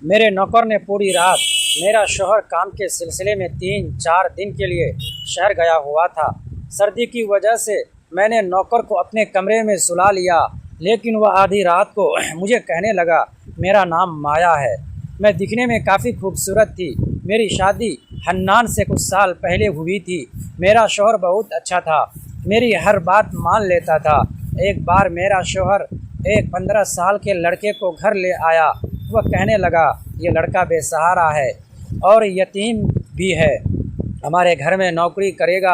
मेरे नौकर ने पूरी रात, मेरा शौहर काम के सिलसिले में 3-4 दिन के लिए शहर गया हुआ था। सर्दी की वजह से मैंने नौकर को अपने कमरे में सुला लिया, लेकिन वह आधी रात को मुझे कहने लगा, मेरा नाम माया है। मैं दिखने में काफ़ी खूबसूरत थी। मेरी शादी हन्नान से कुछ साल पहले हुई थी। मेरा शौहर बहुत अच्छा था, मेरी हर बात मान लेता था। एक बार मेरा शौहर एक 15 साल के लड़के को घर ले आया। वह कहने लगा, ये लड़का बेसहारा है और यतीम भी है, हमारे घर में नौकरी करेगा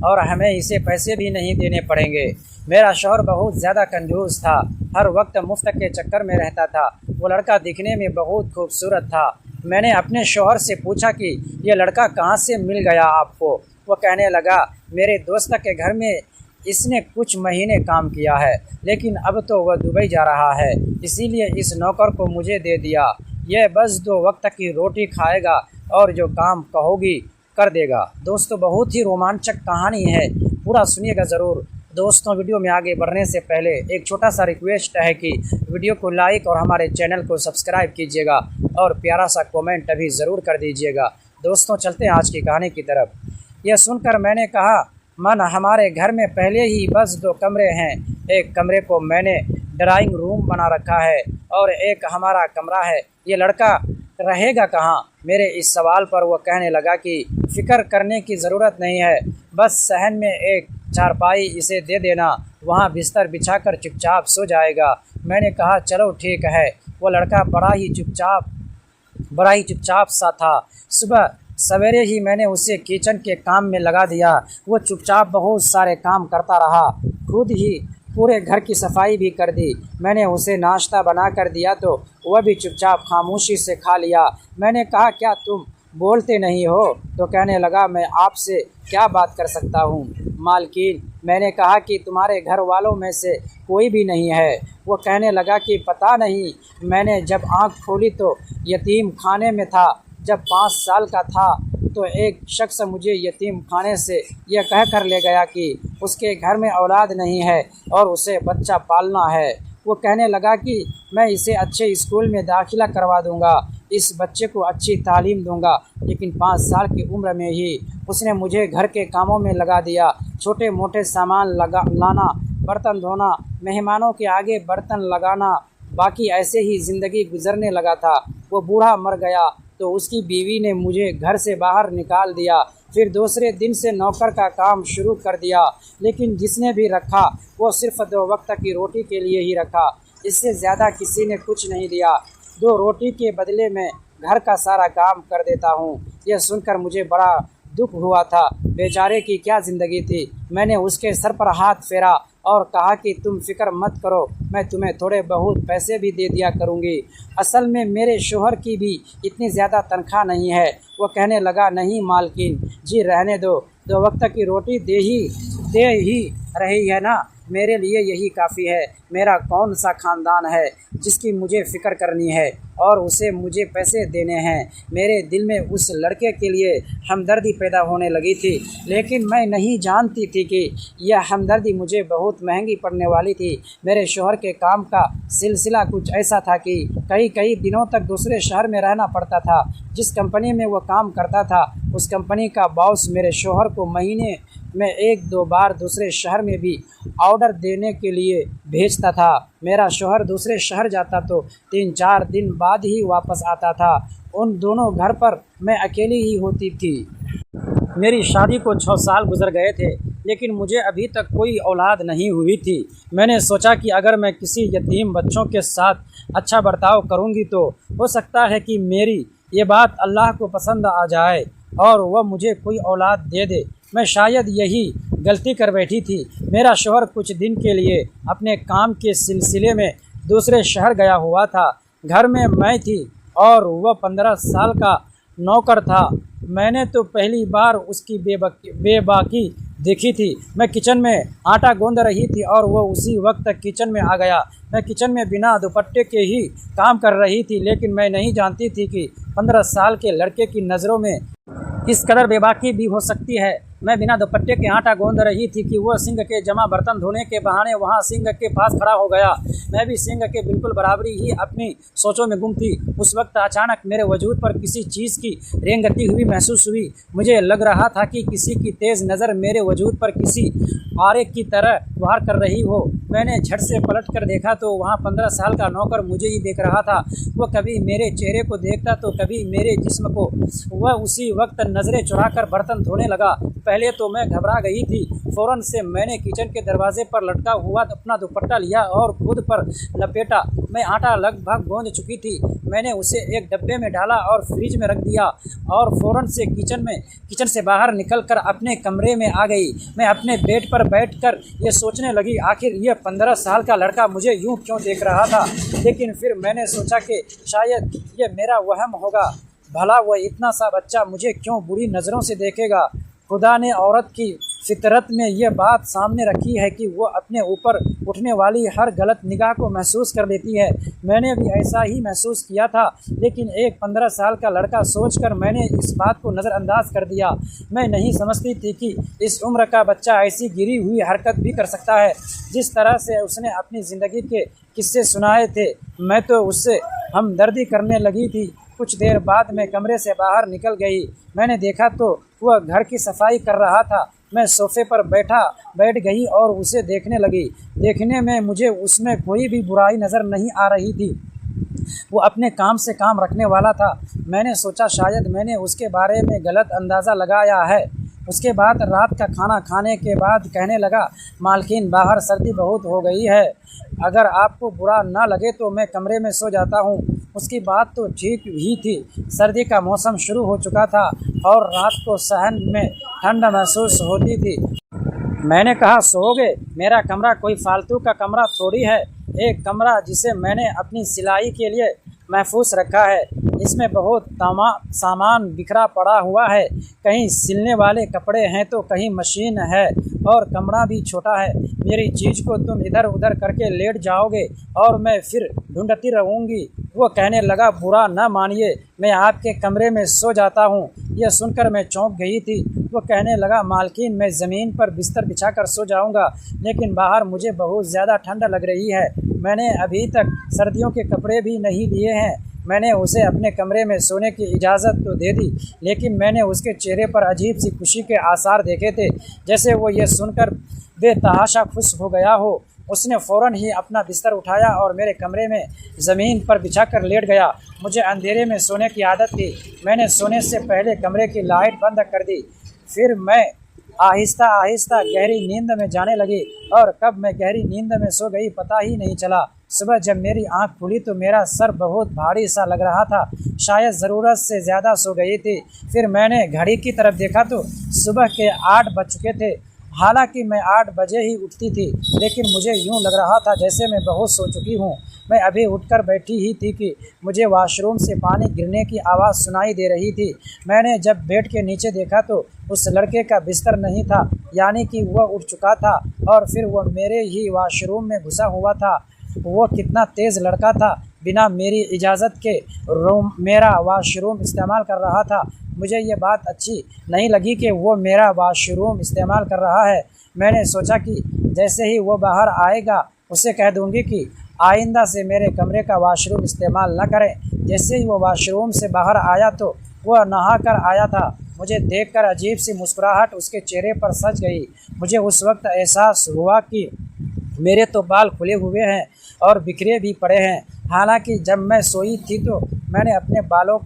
और हमें इसे पैसे भी नहीं देने पड़ेंगे। मेरा शौहर बहुत ज़्यादा कंजूस था, हर वक्त मुफ्त के चक्कर में रहता था। वो लड़का दिखने में बहुत खूबसूरत था। मैंने अपने शौहर से पूछा कि ये लड़का कहाँ से मिल गया आपको? वो कहने लगा, मेरे दोस्त के घर में इसने कुछ महीने काम किया है, लेकिन अब तो वह दुबई जा रहा है, इसीलिए इस नौकर को मुझे दे दिया। यह बस 2 वक्त की रोटी खाएगा और जो काम कहोगी कर देगा। दोस्तों, बहुत ही रोमांचक कहानी है, पूरा सुनिएगा ज़रूर। दोस्तों, वीडियो में आगे बढ़ने से पहले एक छोटा सा रिक्वेस्ट है कि वीडियो को लाइक और हमारे चैनल को सब्सक्राइब कीजिएगा और प्यारा सा कमेंट अभी ज़रूर कर दीजिएगा। दोस्तों, चलते हैं आज की कहानी की तरफ। यह सुनकर मैंने कहा, मन हमारे घर में पहले ही बस 2 कमरे हैं। एक कमरे को मैंने ड्राइंग रूम बना रखा है और एक हमारा कमरा है। ये लड़का रहेगा कहाँ? मेरे इस सवाल पर वो कहने लगा कि फ़िक्र करने की ज़रूरत नहीं है, बस सहन में एक चारपाई इसे दे देना, वहाँ बिस्तर बिछाकर चुपचाप सो जाएगा। मैंने कहा, चलो ठीक है। वो लड़का बड़ा ही चुपचाप सा था। सुबह सवेरे ही मैंने उसे किचन के काम में लगा दिया। वो चुपचाप बहुत सारे काम करता रहा, खुद ही पूरे घर की सफाई भी कर दी। मैंने उसे नाश्ता बना कर दिया तो वह भी चुपचाप खामोशी से खा लिया। मैंने कहा, क्या तुम बोलते नहीं हो? तो कहने लगा, मैं आपसे क्या बात कर सकता हूँ मालकिन। मैंने कहा कि तुम्हारे घर वालों में से कोई भी नहीं है। वो कहने लगा कि पता नहीं, मैंने जब आँख खोली तो यतीम खाने में था। जब 5 साल का था तो एक शख्स मुझे यतीम खाने से यह कह कर ले गया कि उसके घर में औलाद नहीं है और उसे बच्चा पालना है। वो कहने लगा कि मैं इसे अच्छे स्कूल में दाखिला करवा दूंगा, इस बच्चे को अच्छी तालीम दूंगा। लेकिन 5 साल की उम्र में ही उसने मुझे घर के कामों में लगा दिया, छोटे मोटे सामान लाना, बर्तन धोना, मेहमानों के आगे बर्तन लगाना, बाकी ऐसे ही ज़िंदगी गुजरने लगा था। वो बूढ़ा मर गया तो उसकी बीवी ने मुझे घर से बाहर निकाल दिया। फिर दूसरे दिन से नौकर का काम शुरू कर दिया, लेकिन जिसने भी रखा वो सिर्फ 2 वक्त की रोटी के लिए ही रखा, इससे ज़्यादा किसी ने कुछ नहीं दिया। 2 रोटी के बदले में घर का सारा काम कर देता हूँ। यह सुनकर मुझे बड़ा दुख हुआ था। बेचारे की क्या ज़िंदगी थी। मैंने उसके सर पर हाथ फेरा और कहा कि तुम फिक्र मत करो, मैं तुम्हें थोड़े बहुत पैसे भी दे दिया करूँगी। असल में मेरे शौहर की भी इतनी ज़्यादा तनख्वाह नहीं है। वो कहने लगा, नहीं मालकिन जी, रहने दो, 2 वक्त की रोटी दे ही रही है ना, मेरे लिए यही काफ़ी है। मेरा कौन सा ख़ानदान है जिसकी मुझे फ़िक्र करनी है और उसे मुझे पैसे देने हैं। मेरे दिल में उस लड़के के लिए हमदर्दी पैदा होने लगी थी, लेकिन मैं नहीं जानती थी कि यह हमदर्दी मुझे बहुत महंगी पड़ने वाली थी। मेरे शौहर के काम का सिलसिला कुछ ऐसा था कि कई दिनों तक दूसरे शहर में रहना पड़ता था। जिस कंपनी में वो काम करता था, उस कंपनी का बॉस मेरे शौहर को महीने में 1-2 बार दूसरे शहर में भी ऑर्डर देने के लिए भेजता था। मेरा शौहर दूसरे शहर जाता तो 3-4 दिन बाद ही वापस आता था। उन दोनों घर पर मैं अकेली ही होती थी। मेरी शादी को 6 साल गुजर गए थे, लेकिन मुझे अभी तक कोई औलाद नहीं हुई थी। मैंने सोचा कि अगर मैं किसी यतीम बच्चों के साथ अच्छा बर्ताव करूंगी तो हो सकता है कि मेरी ये बात अल्लाह को पसंद आ जाए और वह मुझे कोई औलाद दे दे। मैं शायद यही गलती कर बैठी थी। मेरा शौहर कुछ दिन के लिए अपने काम के सिलसिले में दूसरे शहर गया हुआ था। घर में मैं थी और वह 15 साल का नौकर था। मैंने तो पहली बार उसकी बेबाकी देखी थी। मैं किचन में आटा गूंद रही थी और वह उसी वक्त किचन में आ गया। मैं किचन में बिना दुपट्टे के ही काम कर रही थी, लेकिन मैं नहीं जानती थी कि 15 साल के लड़के की नज़रों में इस कदर बेबाकी भी हो सकती है। मैं बिना दुपट्टे के आटा गूंद रही थी कि वह सिंह के जमा बर्तन धोने के बहाने वहाँ सिंह के पास खड़ा हो गया। मैं भी सिंह के बिल्कुल बराबरी ही अपनी सोचों में गुम थी। उस वक्त अचानक मेरे वजूद पर किसी चीज़ की रेंगती हुई महसूस हुई। मुझे लग रहा था कि किसी की तेज़ नज़र मेरे वजूद पर किसी आरे की तरह वार कर रही हो। मैंने झट से पलट कर देखा तो वहाँ 15 साल का नौकर मुझे ही देख रहा था। वह कभी मेरे चेहरे को देखता तो कभी मेरे जिस्म को। वह उसी वक्त नज़रें चुराकर बर्तन धोने लगा। पहले तो मैं घबरा गई थी। फ़ौरन से मैंने किचन के दरवाजे पर लटका हुआ अपना दुपट्टा लिया और खुद पर लपेटा। मैं आटा लगभग गूंद चुकी थी। मैंने उसे एक डब्बे में डाला और फ्रिज में रख दिया और फ़ौरन से किचन से बाहर निकलकर अपने कमरे में आ गई। मैं अपने बेड पर बैठकर ये सोचने लगी, आखिर ये 15 साल का लड़का मुझे यूं क्यों देख रहा था। लेकिन फिर मैंने सोचा कि शायद ये मेरा वहम होगा। भला वह इतना सा बच्चा मुझे क्यों बुरी नज़रों से देखेगा। खुदा ने औरत की फितरत में यह बात सामने रखी है कि वो अपने ऊपर उठने वाली हर गलत निगाह को महसूस कर लेती है। मैंने भी ऐसा ही महसूस किया था, लेकिन एक 15 साल का लड़का सोचकर मैंने इस बात को नज़रअंदाज कर दिया। मैं नहीं समझती थी कि इस उम्र का बच्चा ऐसी गिरी हुई हरकत भी कर सकता है। जिस तरह से उसने अपनी ज़िंदगी के किस्से सुनाए थे, मैं तो उससे हमदर्दी करने लगी थी। कुछ देर बाद मैं कमरे से बाहर निकल गई। मैंने देखा तो वह घर की सफाई कर रहा था। मैं सोफे पर बैठ गई और उसे देखने लगी। देखने में मुझे उसमें कोई भी बुराई नज़र नहीं आ रही थी। वो अपने काम से काम रखने वाला था। मैंने सोचा शायद मैंने उसके बारे में गलत अंदाज़ा लगाया है। उसके बाद रात का खाना खाने के बाद कहने लगा, मालकिन बाहर सर्दी बहुत हो गई है, अगर आपको बुरा ना लगे तो मैं कमरे में सो जाता हूँ। उसकी बात तो ठीक ही थी। सर्दी का मौसम शुरू हो चुका था और रात को सहन में ठंड महसूस होती थी। मैंने कहा, सोओगे? मेरा कमरा कोई फालतू का कमरा थोड़ी है। एक कमरा जिसे मैंने अपनी सिलाई के लिए महफूज रखा है। इसमें बहुत सामान बिखरा पड़ा हुआ है। कहीं सिलने वाले कपड़े हैं तो कहीं मशीन है और कमरा भी छोटा है। मेरी चीज़ को तुम इधर उधर करके लेट जाओगे और मैं फिर ढूंढती रहूँगी। वो कहने लगा, बुरा न मानिए, मैं आपके कमरे में सो जाता हूँ। यह सुनकर मैं चौंक गई थी। वो कहने लगा, मालकिन मैं ज़मीन पर बिस्तर बिछाकर सो जाऊँगा, लेकिन बाहर मुझे बहुत ज़्यादा ठंड लग रही है। मैंने अभी तक सर्दियों के कपड़े भी नहीं लिए हैं। मैंने उसे अपने कमरे में सोने की इजाज़त तो दे दी, लेकिन मैंने उसके चेहरे पर अजीब सी खुशी के आसार देखे थे, जैसे वो ये सुनकर बेतहाशा खुश हो गया हो। उसने फ़ौरन ही अपना बिस्तर उठाया और मेरे कमरे में ज़मीन पर बिछाकर लेट गया। मुझे अंधेरे में सोने की आदत थी। मैंने सोने से पहले कमरे की लाइट बंद कर दी। फिर मैं आहिस्ता आहिस्ता गहरी नींद में जाने लगी और कब मैं गहरी नींद में सो गई पता ही नहीं चला। सुबह जब मेरी आंख खुली तो मेरा सर बहुत भारी सा लग रहा था। शायद ज़रूरत से ज़्यादा सो गई थी। फिर मैंने घड़ी की तरफ देखा तो सुबह के 8 बज चुके थे। हालांकि मैं 8 बजे ही उठती थी, लेकिन मुझे यूँ लग रहा था जैसे मैं बहुत सो चुकी हूँ। मैं अभी उठकर बैठी ही थी कि मुझे वॉशरूम से पानी गिरने की आवाज़ सुनाई दे रही थी। मैंने जब बेड के नीचे देखा तो उस लड़के का बिस्तर नहीं था, यानी कि वह उठ चुका था और फिर वह मेरे ही वॉशरूम में घुसा हुआ था। वो कितना तेज़ लड़का था, बिना मेरी इजाज़त के मेरा वॉशरूम इस्तेमाल कर रहा था। मुझे ये बात अच्छी नहीं लगी कि वो मेरा वॉशरूम इस्तेमाल कर रहा है। मैंने सोचा कि जैसे ही वो बाहर आएगा उसे कह दूंगी कि आइंदा से मेरे कमरे का वॉशरूम इस्तेमाल न करें। जैसे ही वो वॉशरूम से बाहर आया तो वह नहा कर आया था। मुझे देखकर अजीब सी मुस्कुराहट उसके चेहरे पर सज गई। मुझे उस वक्त एहसास हुआ कि मेरे तो बाल खुले हुए हैं और बिखरे भी पड़े हैं। हालांकि जब मैं सोई थी तो मैंने अपने बालों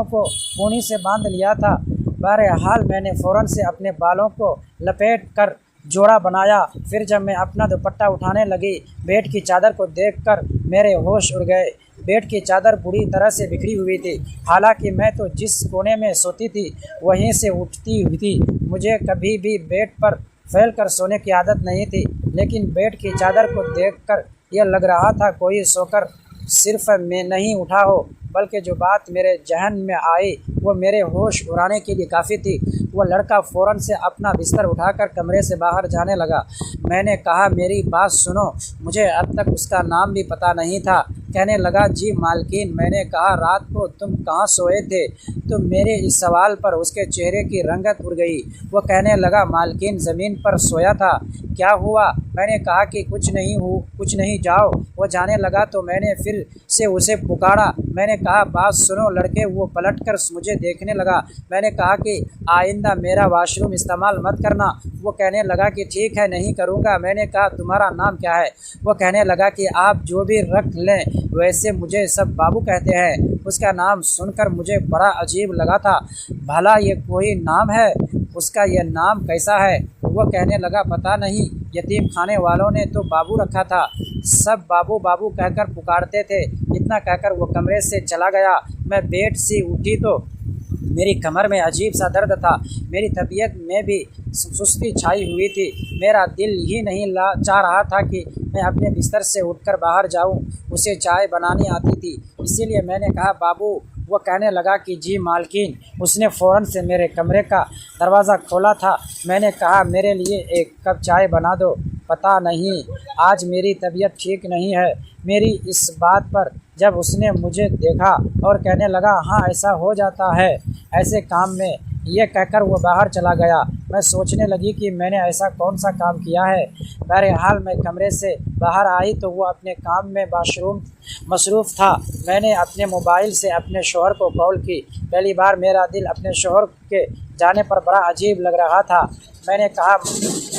को ऊनी से बांध लिया था। बहरहाल मैंने फ़ौरन से अपने बालों को लपेट कर जोड़ा बनाया। फिर जब मैं अपना दुपट्टा उठाने लगी, बेड की चादर को देखकर मेरे होश उड़ गए। बेड की चादर बुरी तरह से बिखरी हुई थी। हालांकि मैं तो जिस कोने में सोती थी वहीं से उठती हुई थी। मुझे कभी भी बेड पर फैल कर सोने की आदत नहीं थी, लेकिन बेड की चादर को देखकर यह लग रहा था कोई सोकर सिर्फ मैं नहीं उठा हो, बल्कि जो बात मेरे जहन में आई वो मेरे होश उड़ाने के लिए काफ़ी थी। वह लड़का फ़ौरन से अपना बिस्तर उठाकर कमरे से बाहर जाने लगा। मैंने कहा, मेरी बात सुनो। मुझे अब तक उसका नाम भी पता नहीं था। कहने लगा, जी मालकिन। मैंने कहा, रात को तुम कहाँ सोए थे? तो मेरे इस सवाल पर उसके चेहरे की रंगत उड़ गई। वो कहने लगा, मालकिन ज़मीन पर सोया था। क्या हुआ? मैंने कहा कि कुछ नहीं, जाओ। वो जाने लगा तो मैंने फिर से उसे पुकारा। मैंने कहा, बात सुनो लड़के। वो पलटकर मुझे देखने लगा। मैंने कहा कि आइंदा मेरा वॉशरूम इस्तेमाल मत करना। वो कहने लगा कि ठीक है, नहीं करूँगा। मैंने कहा, तुम्हारा नाम क्या है? वो कहने लगा कि आप जो भी रख लें, वैसे मुझे सब बाबू कहते हैं। उसका नाम सुनकर मुझे बड़ा अजीब लगा था। भला ये कोई नाम है? उसका यह नाम कैसा है? वो कहने लगा, पता नहीं, यतीम खाने वालों ने तो बाबू रखा था। सब बाबू बाबू कहकर पुकारते थे। इतना कहकर वो कमरे से चला गया। मैं बेड से उठी तो मेरी कमर में अजीब सा दर्द था। मेरी तबीयत में भी सुस्ती छाई हुई थी। मेरा दिल ही नहीं चाह रहा था कि मैं अपने बिस्तर से उठकर बाहर जाऊं। उसे चाय बनानी आती थी, इसीलिए मैंने कहा, बाबू। वो कहने लगा कि जी मालकिन। उसने फ़ौरन से मेरे कमरे का दरवाज़ा खोला था। मैंने कहा, मेरे लिए एक कप चाय बना दो। पता नहीं, आज मेरी तबीयत ठीक नहीं है। मेरी इस बात पर जब उसने मुझे देखा और कहने लगा, हाँ ऐसा हो जाता है ऐसे काम में, ये कहकर वो बाहर चला गया। मैं सोचने लगी कि मैंने ऐसा कौन सा काम किया है। बहरहाल मैं कमरे से बाहर आई तो वो अपने काम में मसरूफ़ था। मैंने अपने मोबाइल से अपने शौहर को कॉल की। पहली बार मेरा दिल अपने शौहर के जाने पर बड़ा अजीब लग रहा था। मैंने कहा,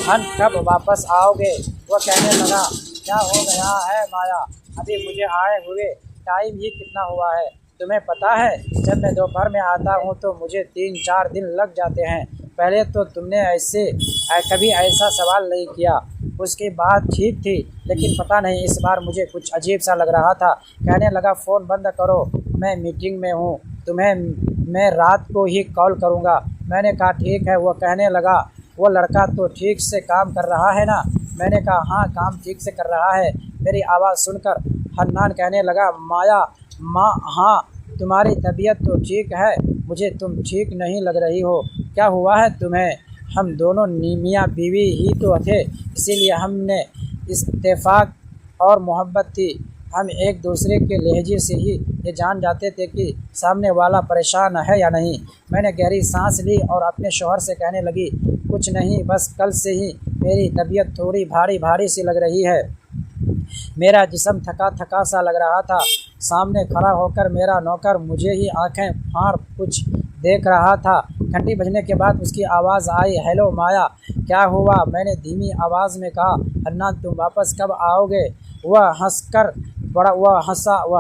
हन कब वापस आओगे? वो कहने लगा, क्या हो गया है माया? अभी मुझे आए हुए टाइम ही कितना हुआ है? तुम्हें पता है, जब मैं दोपहर में आता हूँ तो मुझे 3-4 दिन लग जाते हैं। पहले तो तुमने कभी ऐसा सवाल नहीं किया। उसकी बात ठीक थी, लेकिन पता नहीं इस बार मुझे कुछ अजीब सा लग रहा था। कहने लगा, फ़ोन बंद करो, मैं मीटिंग में हूँ, तुम्हें मैं रात को ही कॉल करूँगा। मैंने कहा, ठीक है। वो कहने लगा, वो लड़का तो ठीक से काम कर रहा है ना? मैंने कहा, हाँ काम ठीक से कर रहा है। मेरी आवाज़ सुनकर हन्नान कहने लगा, माया माँ, हाँ तुम्हारी तबीयत तो ठीक है, मुझे तुम ठीक नहीं लग रही हो। क्या हुआ है तुम्हें? हम दोनों मियाँ बीवी ही तो थे, इसीलिए हमने इत्तेफाक और मोहब्बत थी। हम एक दूसरे के लहजे से ही ये जान जाते थे कि सामने वाला परेशान है या नहीं। मैंने गहरी सांस ली और अपने शौहर से कहने लगी, कुछ नहीं, बस कल से ही मेरी तबीयत थोड़ी भारी भारी सी लग रही है। मेरा जिस्म थका थका सा लग रहा था। सामने खड़ा होकर मेरा नौकर मुझे ही आंखें फाड़ कुछ देख रहा था। घंटी बजने के बाद उसकी आवाज़ आई, हेलो माया, क्या हुआ? मैंने धीमी आवाज़ में कहा, हन्नान तुम वापस कब आओगे? वह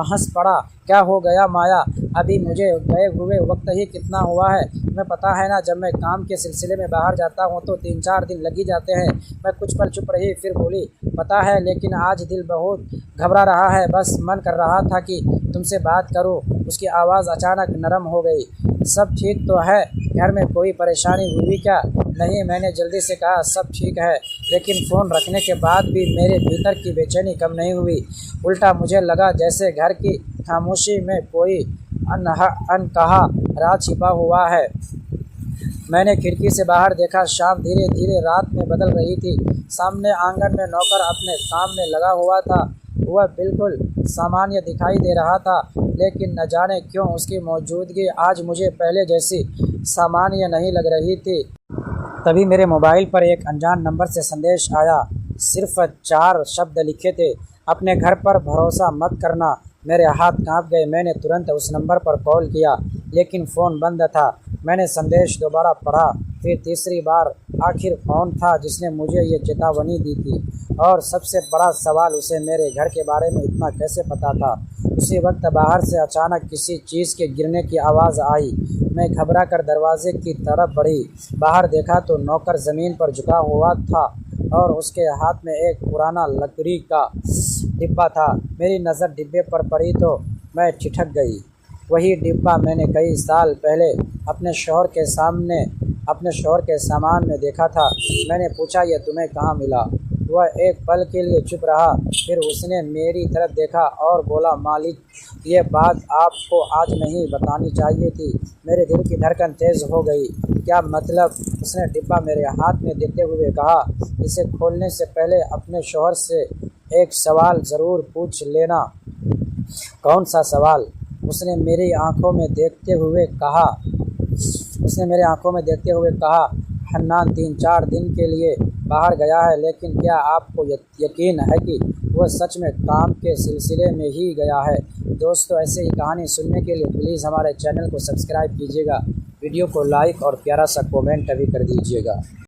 हंस पड़ा। क्या हो गया माया? अभी मुझे गए हुए वक्त ही कितना हुआ है? तुम्हें पता है ना, जब मैं काम के सिलसिले में बाहर जाता हूँ तो 3-4 दिन लग ही जाते हैं। मैं कुछ पल चुप रही, फिर बोली, पता है, लेकिन आज दिल बहुत घबरा रहा है। बस मन कर रहा था कि तुमसे बात करूँ। उसकी आवाज़ अचानक नरम हो गई। सब ठीक तो है? घर में कोई परेशानी हुई क्या? नहीं, मैंने जल्दी से कहा, सब ठीक है। लेकिन फ़ोन रखने के बाद भी मेरे भीतर की बेचैनी कम नहीं हुई। उल्टा मुझे लगा जैसे घर की खामोशी में कोई अनकहा राज छिपा हुआ है। मैंने खिड़की से बाहर देखा। शाम धीरे धीरे रात में बदल रही थी। सामने आंगन में नौकर अपने काम में लगा हुआ था। वह बिल्कुल सामान्य दिखाई दे रहा था, लेकिन न जाने क्यों उसकी मौजूदगी आज मुझे पहले जैसी सामान्य नहीं लग रही थी। तभी मेरे मोबाइल पर एक अनजान नंबर से संदेश आया। सिर्फ 4 शब्द लिखे थे, अपने घर पर भरोसा मत करना। मेरे हाथ कांप गए। मैंने तुरंत उस नंबर पर कॉल किया, लेकिन फ़ोन बंद था। मैंने संदेश दोबारा पढ़ा, फिर तीसरी बार। आखिर कौन था जिसने मुझे ये चेतावनी दी थी? और सबसे बड़ा सवाल, उसे मेरे घर के बारे में इतना कैसे पता था? उसी वक्त बाहर से अचानक किसी चीज़ के गिरने की आवाज़ आई। मैं घबरा कर दरवाजे की तरफ बढ़ी। बाहर देखा तो नौकर ज़मीन पर झुका हुआ था और उसके हाथ में एक पुराना लकड़ी का डिब्बा था। मेरी नज़र डिब्बे पर पड़ी तो मैं ठिठक गई। वही डिब्बा मैंने कई साल पहले अपने शौहर के सामान में देखा था। मैंने पूछा, यह तुम्हें कहाँ मिला? वह एक पल के लिए चुप रहा, फिर उसने मेरी तरफ देखा और बोला, मालिक, ये बात आपको आज नहीं बतानी चाहिए थी। मेरे दिल की धड़कन तेज़ हो गई। क्या मतलब? उसने डिब्बा मेरे हाथ में देते हुए कहा, इसे खोलने से पहले अपने शौहर से एक सवाल ज़रूर पूछ लेना। कौन सा सवाल? उसने मेरी आंखों में देखते हुए कहा, हन्नान 3-4 दिन के लिए बाहर गया है, लेकिन क्या आपको यकीन है कि वह सच में काम के सिलसिले में ही गया है? दोस्तों, ऐसे ही कहानी सुनने के लिए प्लीज़ हमारे चैनल को सब्सक्राइब कीजिएगा, वीडियो को लाइक और प्यारा सा कमेंट भी कर दीजिएगा।